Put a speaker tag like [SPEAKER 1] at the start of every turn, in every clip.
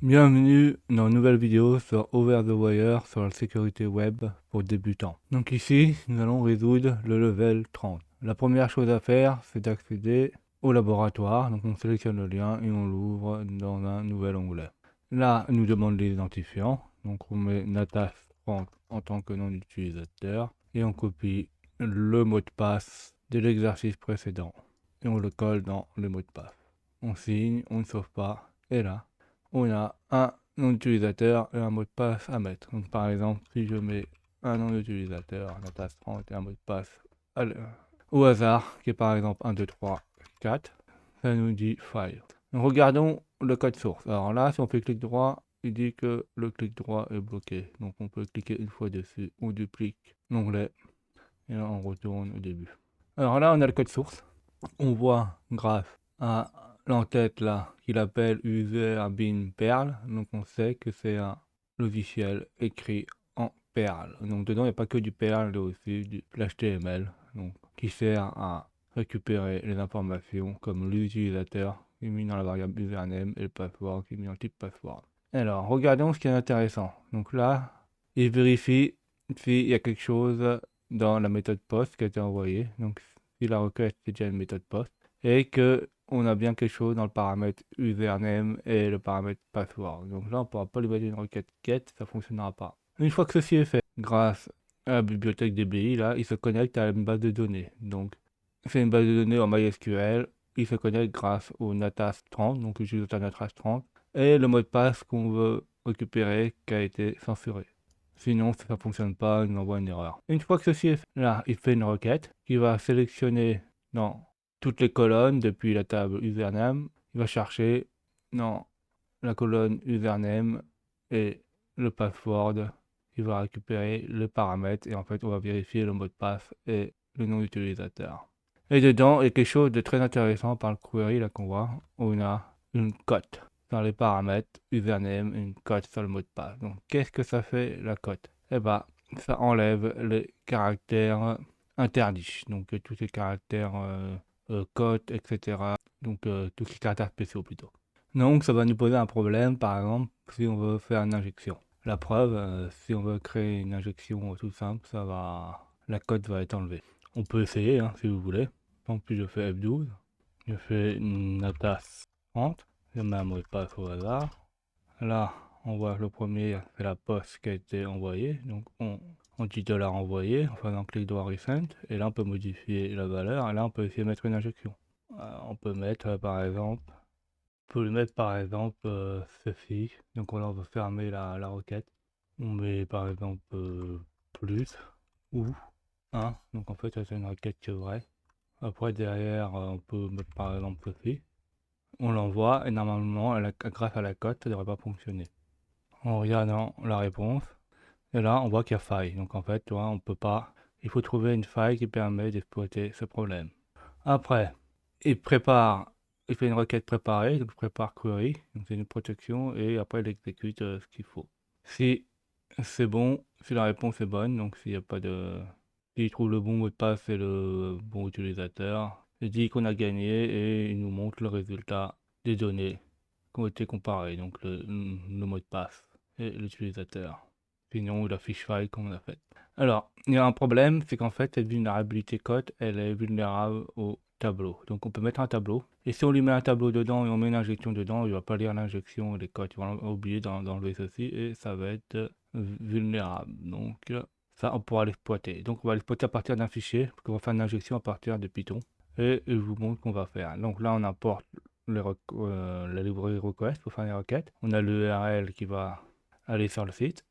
[SPEAKER 1] Bienvenue dans une nouvelle vidéo sur Over the Wire sur la sécurité web pour débutants. Donc ici, nous allons résoudre le level 30. La première chose à faire, c'est d'accéder au laboratoire. Donc on sélectionne le lien et on l'ouvre dans un nouvel onglet. Là, il nous demande l'identifiant. Donc on met Natas 30 en tant que nom d'utilisateur et on copie le mot de passe de l'exercice précédent et on le colle dans le mot de passe. On signe, on ne sauve pas et là, on a un nom d'utilisateur et un mot de passe à mettre. Donc par exemple, si je mets un nom d'utilisateur, Natas 30 et un mot de passe au hasard, qui est par exemple 1, 2, 3, 4, ça nous dit file. Donc regardons le code source. Alors là, si on fait clic droit, il dit que le clic droit est bloqué. Donc on peut cliquer une fois dessus, on duplique l'onglet et là on retourne au début. Alors là, on a le code source. On voit grâce à l'entête là qu'il appelle user bin Perl, donc on sait que c'est un logiciel écrit en Perl. Donc dedans il n'y a pas que du Perl, il y a aussi de l'HTML, donc qui sert à récupérer les informations comme l'utilisateur qui est mis dans la variable username et le password qui est mis dans le type password. Alors regardons ce qui est intéressant. Donc là, il vérifie s'il y a quelque chose dans la méthode post qui a été envoyée. Donc si la requête c'est déjà une méthode post et que on a bien quelque chose dans le paramètre username et le paramètre password. Donc là on ne pourra pas lui mettre une requête get, ça ne fonctionnera pas. Une fois que ceci est fait, grâce à la bibliothèque DBI, là, il se connecte à une base de données. Donc c'est une base de données en MySQL, il se connecte grâce au NATAS 30, donc utilisateur NATAS 30, et le mot de passe qu'on veut récupérer qui a été censuré. Sinon, si ça ne fonctionne pas, il nous envoie une erreur. Une fois que ceci est fait, là, il fait une requête qui va sélectionner dans toutes les colonnes depuis la table username. Il va chercher dans la colonne username et le password. Il va récupérer le paramètre et en fait, on va vérifier le mot de passe et le nom d'utilisateur. Et dedans, il y a quelque chose de très intéressant par le query là qu'on voit. On a une cote dans les paramètres username, une cote sur le mot de passe. Donc, qu'est-ce que ça fait la cote? Eh ben, ça enlève les caractères interdits. Donc, tous ces caractères cotes, etc. Donc, tous ces caractères spéciaux plutôt. Donc, ça va nous poser un problème, par exemple, si on veut faire une injection. La preuve, si on veut créer une injection tout simple, la cote va être enlevée. On peut essayer, hein, si vous voulez. Donc, puis je fais F12, je fais une Natas 30, je mets un mot de passe au hasard. Là, on voit que le premier, c'est la poste qui a été envoyée. Donc, on dit $envoyé en faisant clic droit Recent. Et là, on peut modifier la valeur. Et là, on peut essayer de mettre une injection. On peut mettre, par exemple, ceci. Donc, on va fermer la requête. On met, par exemple, plus ou 1. Donc, en fait, ça, c'est une requête qui est vraie. Après, derrière, on peut mettre, par exemple, ceci. On l'envoie et normalement, grâce à la cote, ça ne devrait pas fonctionner. On regarde dans la réponse et là on voit qu'il y a faille. Donc en fait, tu vois, on peut pas. Il faut trouver une faille qui permet d'exploiter ce problème. Après, il prépare, il fait une requête préparée, donc prépare query, donc c'est une protection et après il exécute ce qu'il faut. Si c'est bon, si la réponse est bonne, donc s'il n'y a pas de, s'il trouve le bon mot de passe et le bon utilisateur, il dit qu'on a gagné et il nous montre le résultat des données qui ont été comparées, donc le mot de passe et l'utilisateur. Sinon, la fiche file qu'on a faite. Alors, il y a un problème, c'est qu'en fait, cette vulnérabilité code, elle est vulnérable au tableau. Donc, on peut mettre un tableau. Et si on lui met un tableau dedans et on met une injection dedans, il ne va pas lire l'injection et les codes. Il va oublier d'enlever ceci et ça va être vulnérable. Donc, ça, on pourra l'exploiter. Donc, on va l'exploiter à partir d'un fichier, parce qu'on va faire une injection à partir de Python. Et je vous montre qu'on va faire. Donc là, on importe la librairie request pour faire les requêtes. On a l'URL qui va aller sur le site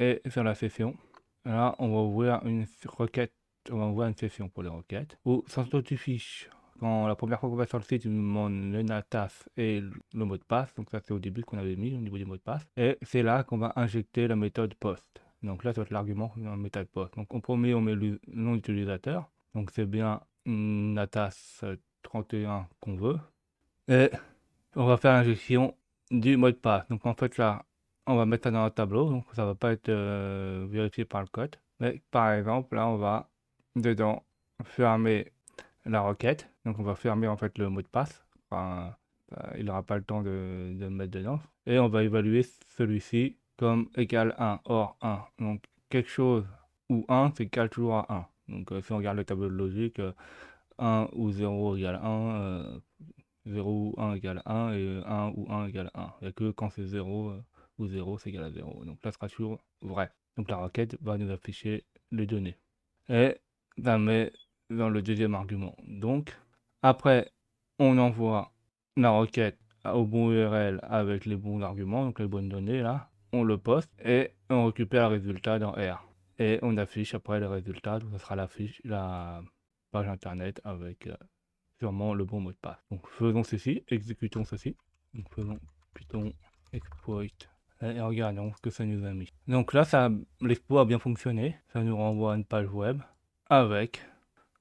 [SPEAKER 1] et sur la session. Là, on va ouvrir une requête, on va ouvrir une session pour les requêtes. Ou sans fiche, quand la première fois qu'on va sur le site, il nous demande le NATAS et le mot de passe. Donc ça, c'est au début qu'on avait mis au niveau du mot de passe. Et c'est là qu'on va injecter la méthode post. Donc là, ça va être l'argument dans la méthode post. Donc en premier, on met le nom d'utilisateur. Donc c'est bien NATAS 31 qu'on veut. Et on va faire l'injection du mot de passe. Donc en fait là, on va mettre ça dans un tableau, donc ça va pas être vérifié par le code. Mais par exemple, là, on va dedans fermer la requête. Donc on va fermer en fait le mot de passe. Enfin, il n'aura pas le temps de le mettre dedans. Et on va évaluer celui-ci comme égal 1, or 1. Donc quelque chose ou 1, c'est égal toujours à 1. Donc si on regarde le tableau de logique, 1 ou 0 égale 1, 0 ou 1 égale 1, et 1 ou 1 égale 1. Il n'y a que quand c'est 0 ou 0, c'est égal à 0. Donc là, ce sera toujours vrai. Donc la requête va nous afficher les données. Et ça met dans le deuxième argument. Donc, après, on envoie la requête au bon URL avec les bons arguments, donc les bonnes données là. On le poste et on récupère le résultat dans R. Et on affiche après le résultat, donc ça sera la page internet avec sûrement le bon mot de passe. Donc faisons ceci, exécutons ceci. Donc faisons Python exploit et regardons ce que ça nous a mis. Donc là, l'exploit a bien fonctionné. Ça nous renvoie à une page web avec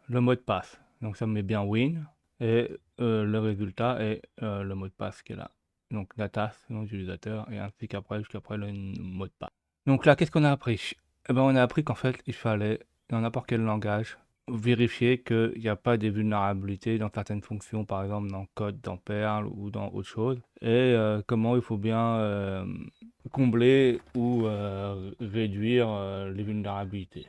[SPEAKER 1] le mot de passe. Donc ça met bien win et le résultat est le mot de passe qui est là. Donc la tasse, nom d'utilisateur, et ainsi qu'après, jusqu'après le mot de passe. Donc là, qu'est-ce qu'on a appris? Eh ben, on a appris qu'en fait, il fallait, dans n'importe quel langage, vérifier qu'il n'y a pas des vulnérabilités dans certaines fonctions, par exemple dans code, dans Perl ou dans autre chose, et comment il faut bien combler ou réduire les vulnérabilités.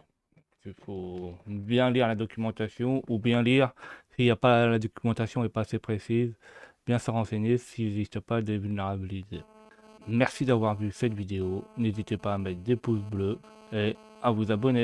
[SPEAKER 1] Il faut bien lire la documentation ou bien lire s'il n'y a pas la documentation n'est pas assez précise, bien se renseigner s'il n'existe pas de vulnérabilités. Merci d'avoir vu cette vidéo, n'hésitez pas à mettre des pouces bleus et à vous abonner.